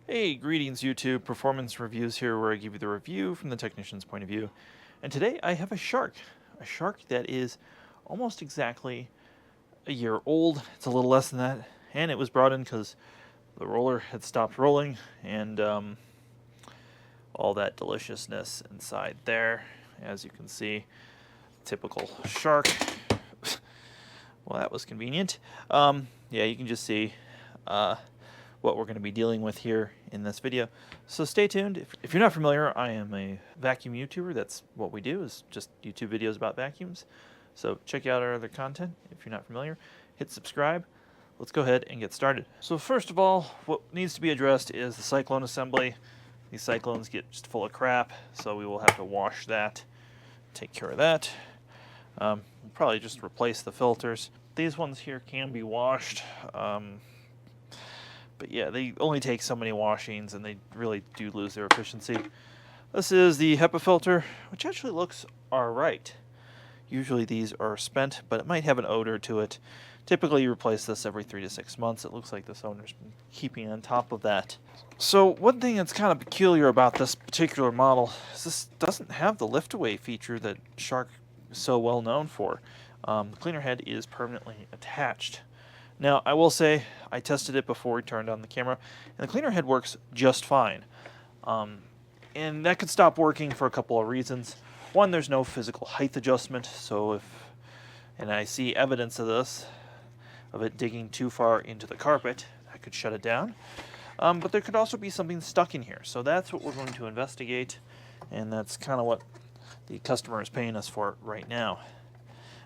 Hey, greetings YouTube, Performance Reviews here where I give you the review from the technician's point of view. And today I have a shark that is almost exactly a year old. It's a little less than that, and it was brought in because the roller had stopped rolling and all that deliciousness inside there, as you can see. Typical shark. Well, that was convenient. Yeah, you can just see what we're going to be dealing with here in this video. So stay tuned. If you're not familiar, I am a vacuum YouTuber. That's what we do, is just YouTube videos about vacuums. So check out our other content if you're not familiar. Hit subscribe. Let's go ahead and get started. So first of all, what needs to be addressed is the cyclone assembly. These cyclones get just full of crap, so we will have to wash that, take care of that. We'll probably just replace the filters. These ones here can be washed. But yeah, they only take so many washings and they really do lose their efficiency. This is the HEPA filter, which actually looks alright. Usually these are spent, but it might have an odor to it. Typically you replace this every 3 to 6 months. It looks like this owner's been keeping on top of that. So one thing that's kind of peculiar about this particular model is this doesn't have the lift-away feature that Shark is so well known for. The cleaner head is permanently attached. Now, I will say, I tested it before we turned on the camera, and the cleaner head works just fine. And that could stop working for a couple of reasons. One, there's no physical height adjustment, so and I see evidence of this, of it digging too far into the carpet, I could shut it down. But there could also be something stuck in here, so that's what we're going to investigate, and that's kind of what the customer is paying us for right now.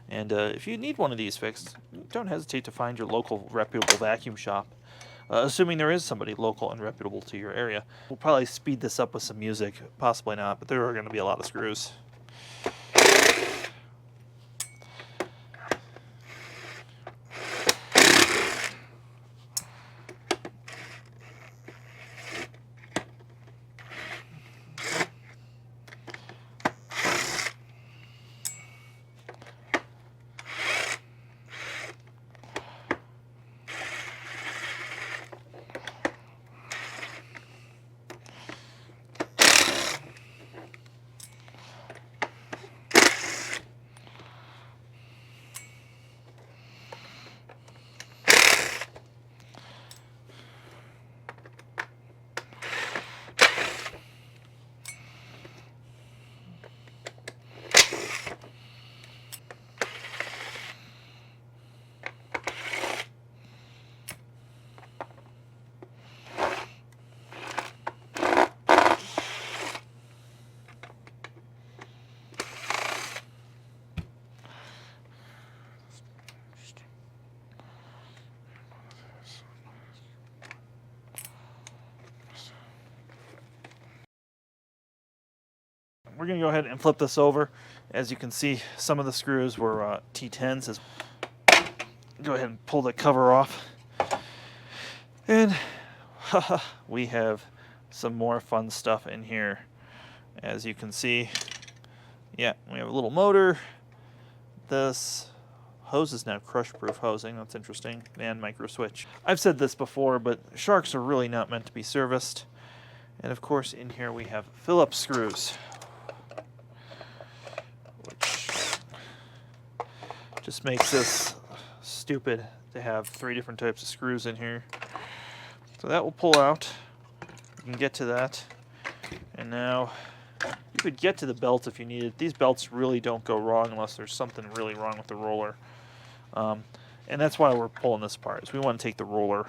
And if you need one of these fixed, don't hesitate to find your local reputable vacuum shop, assuming there is somebody local and reputable to your area. We'll probably speed this up with some music, possibly not, but there are going to be a lot of screws. We're going to go ahead and flip this over. As you can see, some of the screws were T10s. Go ahead and pull the cover off. And we have some more fun stuff in here. As you can see, yeah, we have a little motor. This hose is now crush-proof hosing. That's interesting. And micro switch. I've said this before, but sharks are really not meant to be serviced. And of course, in here we have Phillips screws, just makes this stupid to have 3 different types of screws in here. So that will pull out. You can get to that. And now you could get to the belt if you needed. These belts really don't go wrong unless there's something really wrong with the roller. And that's why we're pulling this apart, is we want to take the roller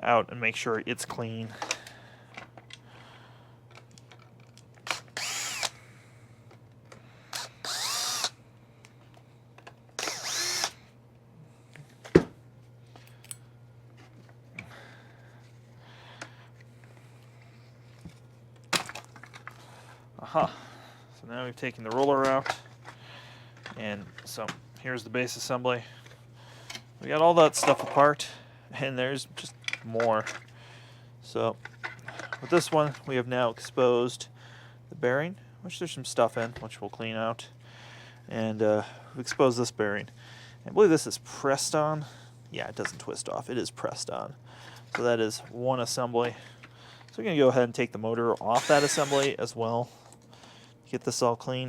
out and make sure it's clean. Aha. So now we've taken the roller out, and so here's the base assembly. We got all that stuff apart, and there's just more. So with this one, we have now exposed the bearing, which there's some stuff in, which we'll clean out, and we've exposed this bearing. I believe this is pressed on. Yeah, it doesn't twist off. It is pressed on. So that is one assembly. So we're going to go ahead and take the motor off that assembly as well. Get this all clean.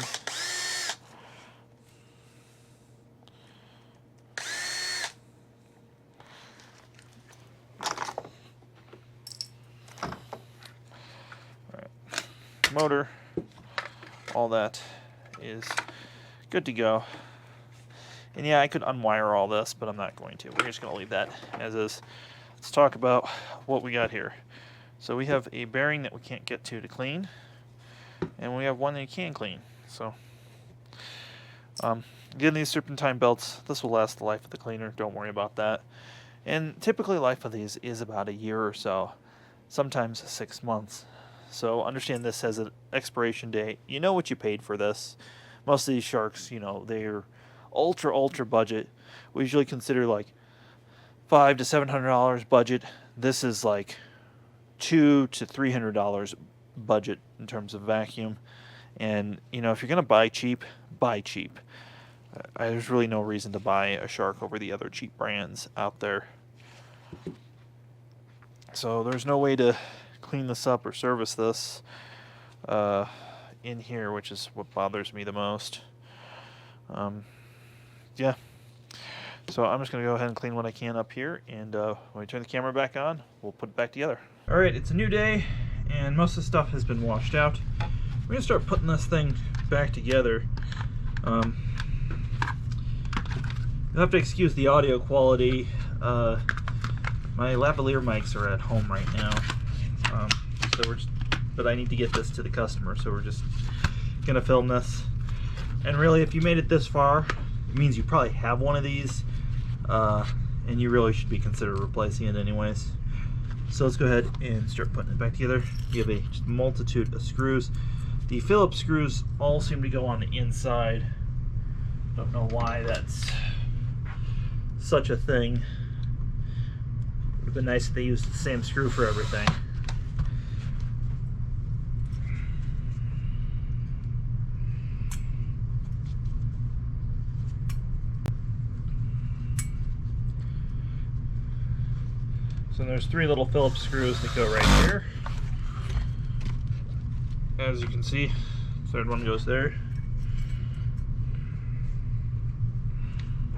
Alright. Motor, all that is good to go. And yeah, I could unwire all this, but I'm not going to. We're just going to leave that as is. Let's talk about what we got here. So we have a bearing that we can't get to clean, and we have one that you can clean. So getting these serpentine belts, this will last the life of the cleaner. Don't worry about that. And typically life of these is about a year or so, sometimes 6 months. So understand this has an expiration date. You know what you paid for this. Most of these sharks, you know, they're ultra budget. We usually consider like $500 to $700 budget. This is like $200 to $300 budget in terms of vacuum. And you know, if you're gonna buy cheap, buy cheap. There's really no reason to buy a Shark over the other cheap brands out there. So there's no way to clean this up or service this in here, which is what bothers me the most. Yeah. So I'm just going to go ahead and clean what I can up here, and when we turn the camera back on, we'll put it back together. Alright, it's a new day, and most of the stuff has been washed out. We're going to start putting this thing back together. You'll have to excuse the audio quality. My lavalier mics are at home right now, but I need to get this to the customer, so we're just going to film this. And really, if you made it this far, it means you probably have one of these, and you really should be considering replacing it anyways. So let's go ahead and start putting it back together. You have a just multitude of screws. The Phillips screws all seem to go on the inside. Don't know why that's such a thing. Would have been nice if they used the same screw for everything. So there's 3 little Phillips screws that go right here. As you can see, third one goes there.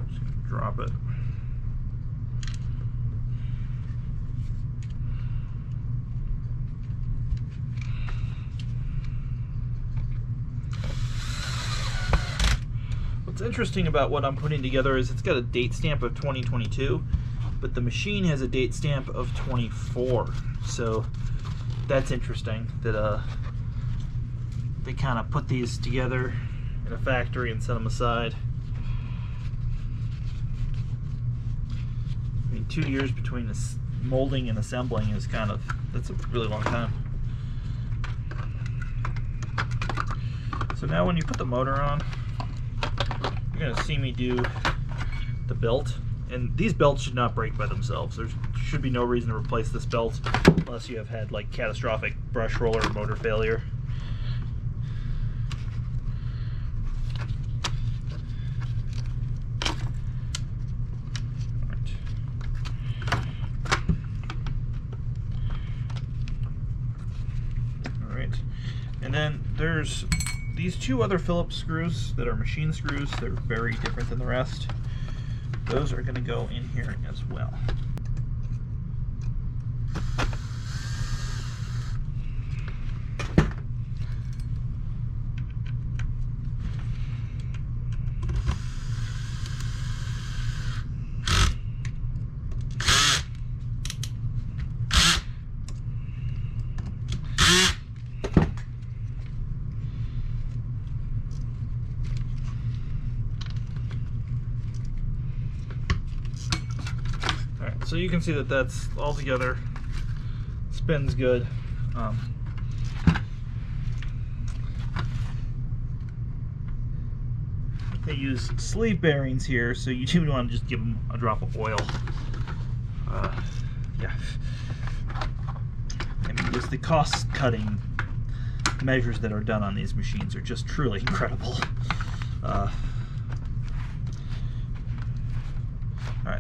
Just gonna drop it. What's interesting about what I'm putting together is it's got a date stamp of 2022. But the machine has a date stamp of 24, so that's interesting that they kind of put these together in a factory and set them aside. I mean, 2 years between this molding and assembling is that's a really long time. So now when you put the motor on, you're going to see me do the belt. And these belts should not break by themselves. There should be no reason to replace this belt unless you have had like catastrophic brush roller or motor failure. All right. And then there's these 2 other Phillips screws that are machine screws. They're very different than the rest. Those are going to go in here as well. So you can see that that's all together, spins good. They use sleeve bearings here, so you do want to just give them a drop of oil. Yeah. I mean, just the cost-cutting measures that are done on these machines are just truly incredible. Alright,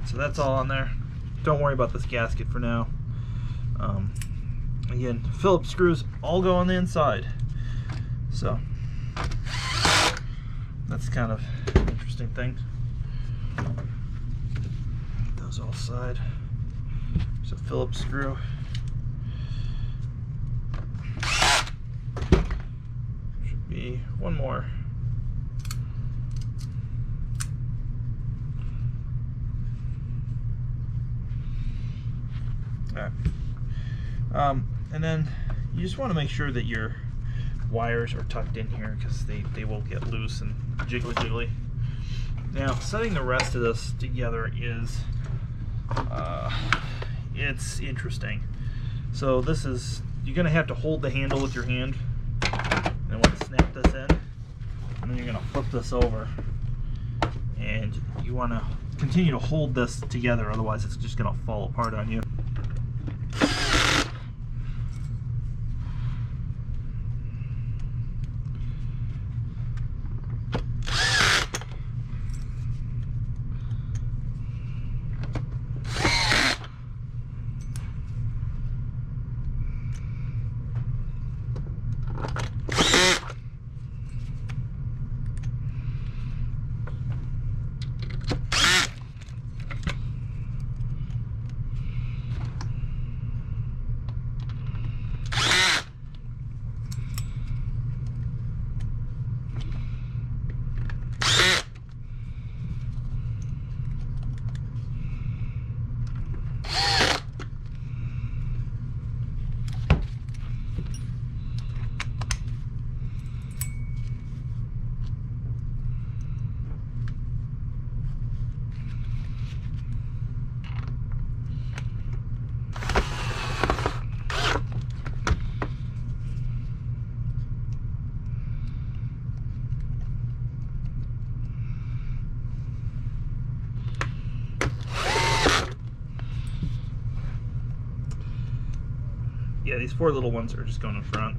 so that's all on there. Don't worry about this gasket for now. Again, Phillips screws all go on the inside, so that's kind of an interesting thing. Those all side. There's a Phillips screw. Should be one more. All right. And then you just want to make sure that your wires are tucked in here, because they will get loose and jiggly. Now, setting the rest of this together is it's interesting. So this is, you're going to have to hold the handle with your hand, and want to snap this in, and then you're going to flip this over, and you want to continue to hold this together, otherwise it's just going to fall apart on you. Yeah, these four little ones are just going in front.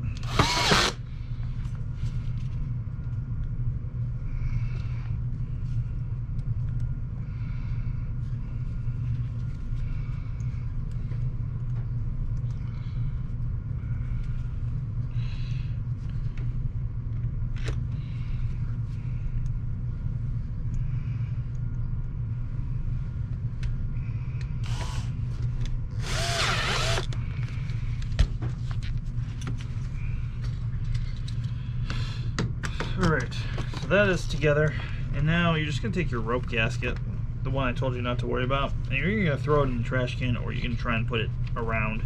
Alright, so that is together, and now you're just going to take your rope gasket, the one I told you not to worry about, and you're either going to throw it in the trash can, or you're going to try and put it around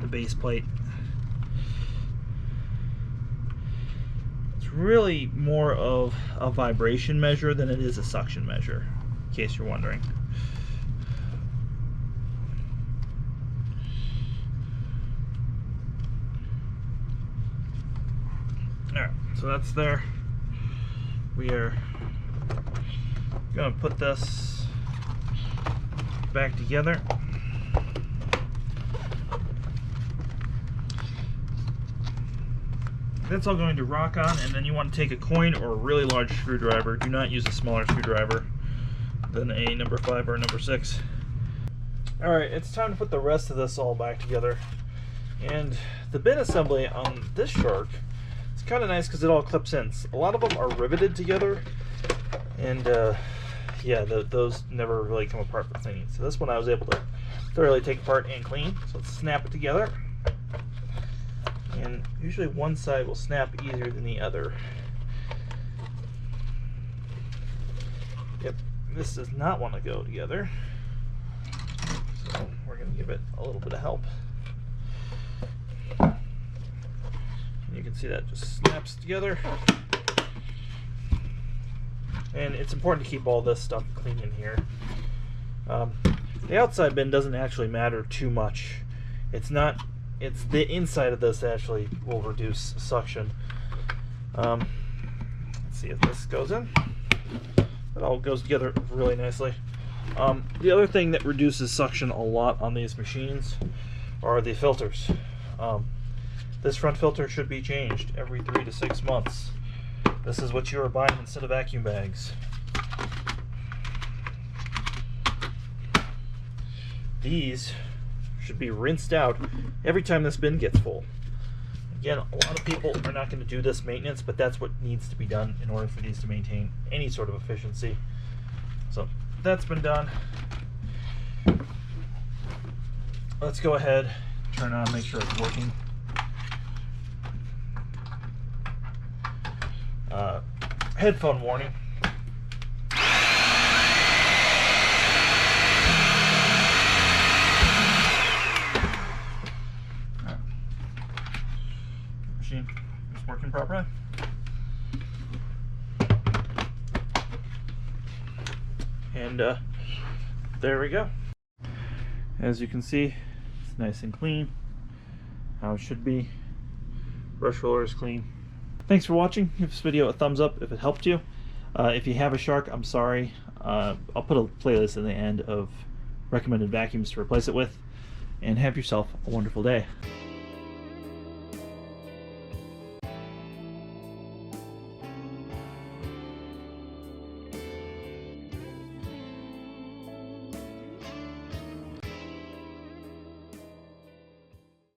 the base plate. It's really more of a vibration measure than it is a suction measure, in case you're wondering. Alright, so that's there. We are going to put this back together. That's all going to rock on, and then you want to take a coin or a really large screwdriver. Do not use a smaller screwdriver than a number 5 or a number 6. Alright, it's time to put the rest of this all back together. And the bit assembly on this shark, it's kind of nice because it all clips in. A lot of them are riveted together, and yeah, those never really come apart for cleaning. So this one I was able to thoroughly take apart and clean. So let's snap it together. And usually one side will snap easier than the other. Yep, this does not want to go together. So we're going to give it a little bit of help. You can see that just snaps together. And it's important to keep all this stuff clean in here. The outside bin doesn't actually matter too much. It's the inside of this actually will reduce suction. Let's see if this goes in. It all goes together really nicely. The other thing that reduces suction a lot on these machines are the filters. This front filter should be changed every 3 to 6 months. This is what you are buying instead of vacuum bags. These should be rinsed out every time this bin gets full. Again, a lot of people are not going to do this maintenance, but that's what needs to be done in order for these to maintain any sort of efficiency. So that's been done. Let's go ahead, turn on, make sure it's working. Headphone warning. Machine is working properly. And there we go. As you can see, it's nice and clean, how it should be. Brush roller is clean. Thanks for watching. Give this video a thumbs up if it helped you. If you have a shark, I'm sorry. I'll put a playlist in the end of recommended vacuums to replace it with. And have yourself a wonderful day.